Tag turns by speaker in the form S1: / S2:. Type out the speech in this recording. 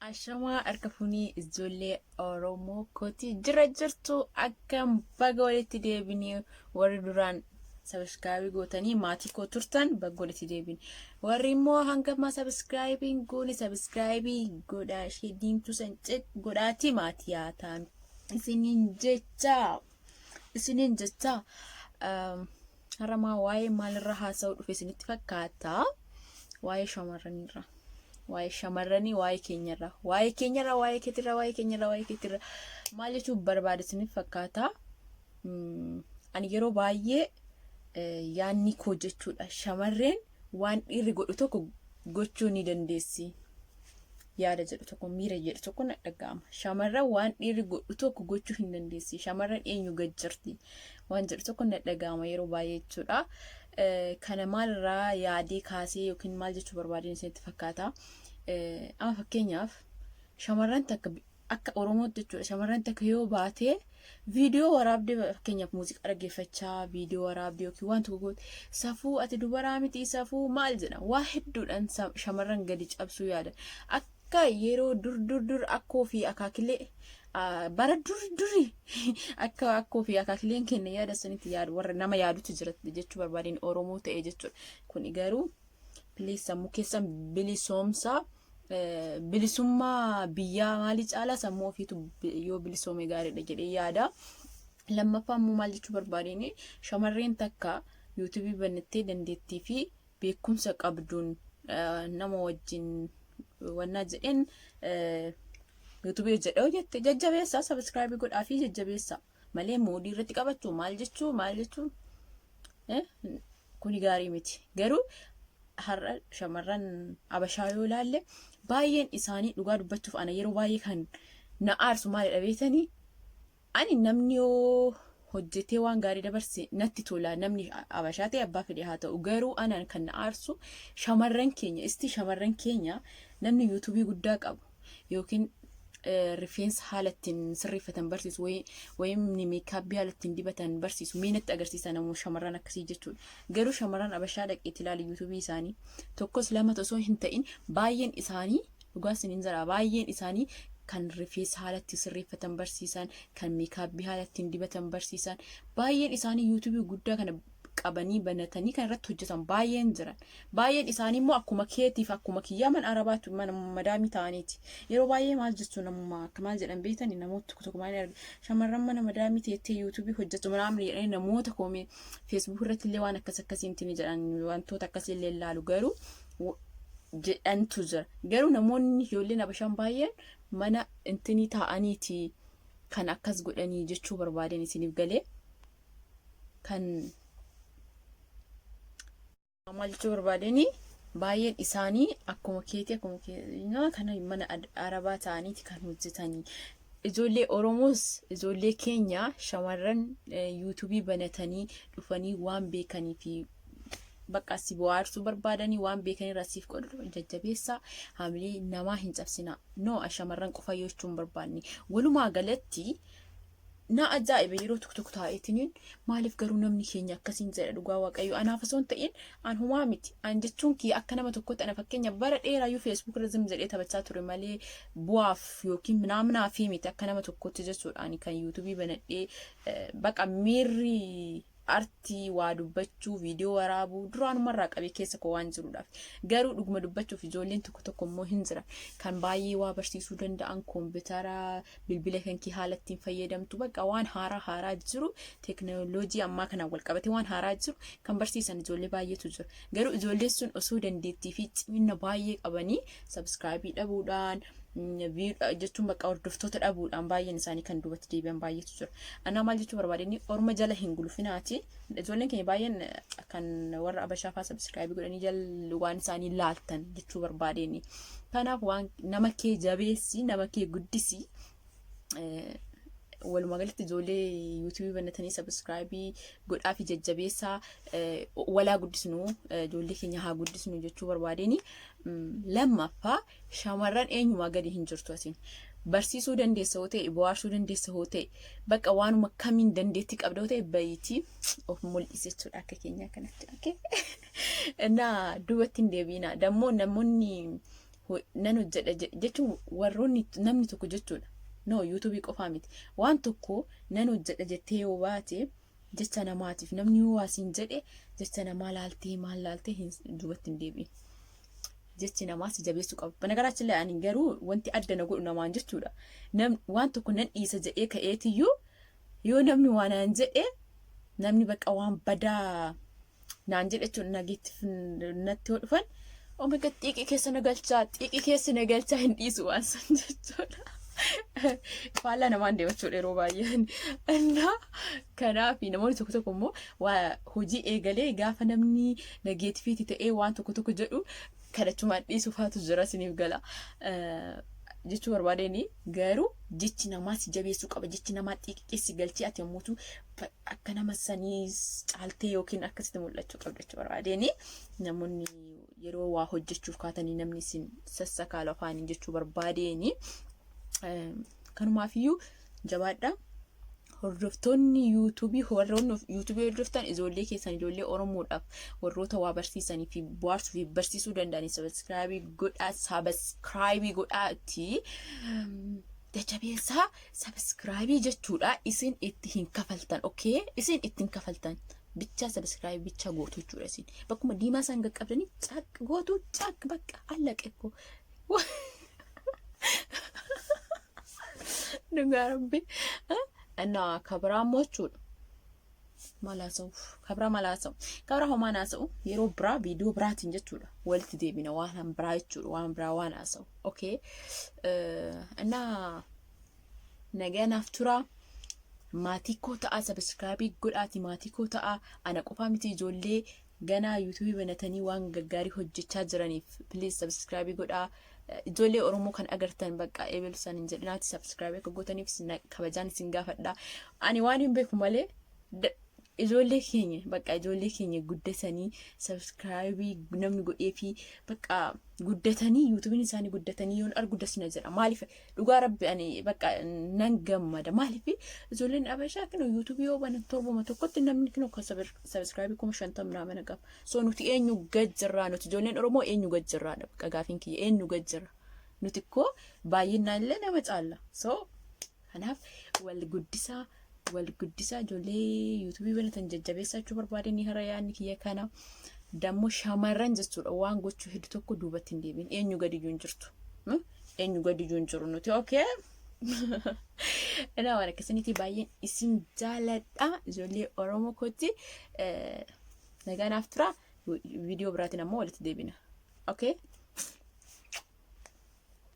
S1: Ashamaa harka funii ijoollee Oromoo kooti jirtu akkam baga walitti deebinee warri duraan sabiskaabii gootanii maatii koo turtan baga walitti deebine. Warri immoo hangama sabiskaabiin goone sabiskaabii godhaa ishee diimtuu san godhaati maatii haa ta'an. Isiniin jecha haramaa waa'ee maalirra haasa'uu dhufe isinitti fakkaata? Waa'ee shamarranirra. Waa'ee shamarranii waa'ee keenyarra waa'ee keetirra maal jechuun barbaade isiniif fakkaata. Ani yeroo baay'ee yaanni koo jechuudha shamarreen waan dhiirri godhu tokko gochuu ni dandeessi. Yaada jedhu tokko miira jedhu tokko na dhaga'ama. Shamarran waan dhiirri godhu tokko gochuu hin dandeessi. Shamarran eenyu gad jirti waan jedhu tokko na dhaga'ama yeroo baay'ee jechuudha. Kana maalirraa yaadee kaasee yookiin maal jechuu barbaadeen isinitti fakkaata. Amma fakkeenyaaf shamarran takka akka Oromootti jechuudha. Shamarran takka yoo baate viidiyoo waraabdee fakkeenyaaf muuziqaa dhaggeeffachaa viidiyoo waraabdee yookiin waan tokko goote safuu ati dubaraa miti safuu maal jedha waa hedduudhaan shamarran gadi cabsuu yaada. Akka yeroo dur akkoo fi akaakilee bara duri akka akkoo fi akaakileen kenna yaada sanitti yaadu warra nama yaadutu jira jechuu barbaadeen Oromoo ta'e jechuudha. Kun garuu please sammuu keessan bilisoomsaa bilisummaa biyyaa maali caalaa sammuu ofiitu yoo bilisoome gaariidha jedhee yaada. Lammaffaa immoo maal jechuu barbaadeen shamarreen takka yuutuubii bannattee dandeettii fi beekumsa qabduun nama wajjin wannaa jedheen yuutuubii jedhee jette jajjabeessaa sabiskaabii godhaa fi jajjabeessaa malee moodii irratti qabachuu maal jechuun kuni gaarii miti. Garuu har'a shamarran Abashaa yoo ilaalle baay'een isaanii dhugaa dubbachuuf ana yeroo baay'ee kan na aarsu maalidha beektanii? Ani namni yoo hojjetee waan gaarii dabarse natti tola. Namni Abashaa ta'e abbaa fedhe haa ta'u. Garuu ana kan na aarsu shamarran keenya namni yuutuubii guddaa qabu yookiin rifeensa haala ittiin sirreeffatan barsiisu wayim meekaabii haala ittiin dibatan barsiisu miinatti agarsiisa namoota shamarran akkasii jechuudha. Garuu shamarran Abashaa dhaqeetti ilaali yuutuubii isaanii tokkos lama osoo hin ta'in baay'een isaanii dhugaa siniin jira baay'een isaanii kan rifeensa haala ittiin sirreeffatan barsiisan kan meekaabii haala ittiin dibatan barsiisan baay'een isaanii yuutuubii guddaa kana qabanii banatanii kan irratti hojjetan baay'een jiran. Baay'een isaanii immoo akkuma keetiif akkuma kiyyaa man arabaatu mana madaamii ta'aniiti. Yeroo baay'ee maal jechuun namummaa akka maal jedhan beektanii namoota tokko maal arga shamarran mana madaamii teettee yuutuubii hojjetu manaamni jedhanii namoota koomee feesbuuk irratti illee waan akkasiin jedhan wantoota akkasii illee ilaalu garuu jedhantu jira. Garuu namoonni ijoolleen Abashaan baay'een mana intinii ta'aniiti kan akkas godhanii jechuu barbaadeen isiniif galee kan maal jechuu barbaadanii baay'een isaanii akkuma keetii kana mana arabaa ta'aniiti kan hojjetanii. Ijoollee Oromoos ijoollee keenya shamarran yuutuubii banatanii dhufanii waan beekanii fi bakka si bohaarsuu barbaadanii waan beekanii rasiif godhu jajjabeessaa hamilee namaa hin cabsina. No shamarran qofa yoo jechuun barbaadni walumaa galatti. Na ajaa'iba yeroo tokko taa'eetiin maaliif garuu namni keenya akkasiin jedha dhugaa waaqayyo anaaf osoo hin ta'in an humaa miti an jechuun kii akka nama tokkotti ana fakkeenya bara dheeraayyuu feesbuuk irra jedhee taphachaa ture malee bu'aaf yookiin minaaminaa fi miti akka nama tokkotti jechuudhaan kan yuutuubii banadhee baqa miirri artii waa dubbachuu viidiyoo waraabuu duraanumarraa qabee keessa koo waan jiruudhaaf garuu dhuguma dubbachuuf ijoolleen tokko immoo hin jiran kan baay'ee waa barsiisuu danda'an koompitara bilbila kan kee haala ittiin fayyadamtu baqa waan haaraa jiru teekinooloojii ammaa kanaan wal qabatee waan haaraa jiru kan barsiisan ijoollee baay'eetu jira. Garuu ijoolleen sun osoo dandeettii fi cimina baay'ee qabanii sabiskaabii dhabuudhaan jechuun bakka hordoftoota dhabuudhaan baay'een isaanii kan duubatti deebi'an baay'eetu jira. Anaa maal jechuu barbaadanii orma jala hin gulufinaati. Ijoolleen keenya baay'een kan warra Abashaa fa'aa sabiskaabii godhanii jala waan isaanii laaltan jechuu barbaadeni. Kanaaf waan nama kee jabeessi nama kee guddisi. Walumaa galatti ijoollee yuutuubii banatanii sabiskaabii godhaa fi jajjabeessaa walaa guddisnu ijoollee keenya haa guddisnu jechuu barbaadeni. Lammaffaa shamarran eenyumaa gadi hin jirtu asin barsiisuu dandeessa hoo ta'e bohaarsuu dandeessa hoo ta'e bakka waanuma kamiin dandeetti qabda hoo ta'e bayitii of mul'ise jechuudha akka keenya kanatti. Na duubatti hin deebiina dammoo namoonni nan hojjedha jechuun warroonni namni tokko jechuudha. No yuutuubii qofaa miti. Waan tokko nan hojjedha jettee yoo baate jecha namaatiif namni yoo waasiin jedhe jecha namaa laaltee maal laaltee duubatti hin deebiin. Jechi namaa si jabeessuu qaba. Banagaraachin illee ani garuu wanti adda na godhu namaan jechuudha. Waan tokko nan dhiisa jedhee ka'eetiyyuu yoo namni waan naan jedhe namni bakka waan badaa naan jedhe jechuun nageettiif natti yoo dhufan oomiga xiiqii keessa na galchaa xiiqii keessa na galchaa hin dhiisu waan san jechuudha. Faallaa namaan deemachuudha yeroo baay'een. Kanaaf namoonni tokko tokko immoo hojii eegalee gaafa namni nageettifiiti ta'ee waan tokko jedhu kadhachumaan dhiisuufaatu jira siniif gala. Jechuu barbaadeen garuu jechi namaa si jabeessuu qaba. Jechi namaa xiiqqeessi galchee ati yommuutu akka nama sanii caaltee yookiin akkasitti mul'achuu qabda jechuu barbaadeen. Namoonni yeroo waa hojjechuuf kaatanii namni sin sassakaala afaaniin jechuu barbaadeen. Kanumaafiyyuu jabaadha. Hordoftoonni yuutuubii hordoftan ijoollee keessan ijoollee Oromoodhaaf warroota waa barsiisanii fi bohaarsuu fi barsiisuu danda'anii sabiskiraayibii godhaatti jajjabeessaa sabiskiraayibii jechuudha. Isin itti hin kafaltan okay? Isin itti hin kafaltan bicha sabiskiraayibii bicha gootu jechuudha. Isin bakkuma diimaa isaan qaqqabdanii caaq gootu caaq bakka allaqeekko. Nugaarabbi. እና ከብራሞቹን ማላሰው ከብራ ሆማናሰው የሮ ብራ ቪዲዮ ብራት እንጀቹዳ ወልት ዴቢና ዋን ብራይቹ ዋናሰው ኦኬ እና ነገ ናፍቱራ ማቲኮ ተአ ሰብስክራይብ ጉዳቲ ማቲኮ ተአ አነ ቆፋ ሚቲ ጆሌ ገና ዩቲዩብ በነተኒ ዋን ገጋሪ ሆጅቻ ጅረኒፍ ፕሊዝ ሰብስክራይብ ጉዳ ijoollee Oromoo kan agartan bakka eebelsan hin jedhinaati subscribe akka gootaniif kabajaan isin gaafadha. Ani waan hin beeku malee ijoollee keenya bakka ijoollee keenya guddatanii subscribe namni godhee fi bakka guddatanii yuutuubiin isaanii guddatanii yoon argu dasina jedha. Maaliif dhugaa rabbi ani bakka nan gammada. Maaliif ijoolleen Abashaa kino yuutuubii yoo banan torbuma tokkotti namni kino subscribe kuma 50 ምናምን qaba. So nuti eenyu gajjirraa nuti ijoolleen Oromoo eenyu gajjirraadha bakka gaafiin kiyya eenyu gajjirra. Nuti ko baay'inaan illee nama caalla. So kanaaf wal guddisaa ijoollee yuutuubii banatan jajjabeessachuu barbaadanii harayaan kiyya kana dammo shamarran jechuudha. Waan gochuu hedduu tokko duubatti hin deebiin eenyu gadiyyuu hin jirtu. Eenyu gadiyyuu hin jiru nuti okay? Ana waan akkasinitti baay'een isin jaaladha ijoollee Oromoo kooti. Nagaan aftura viidiyoo biraatiin ammoo walitti deebina. Okay?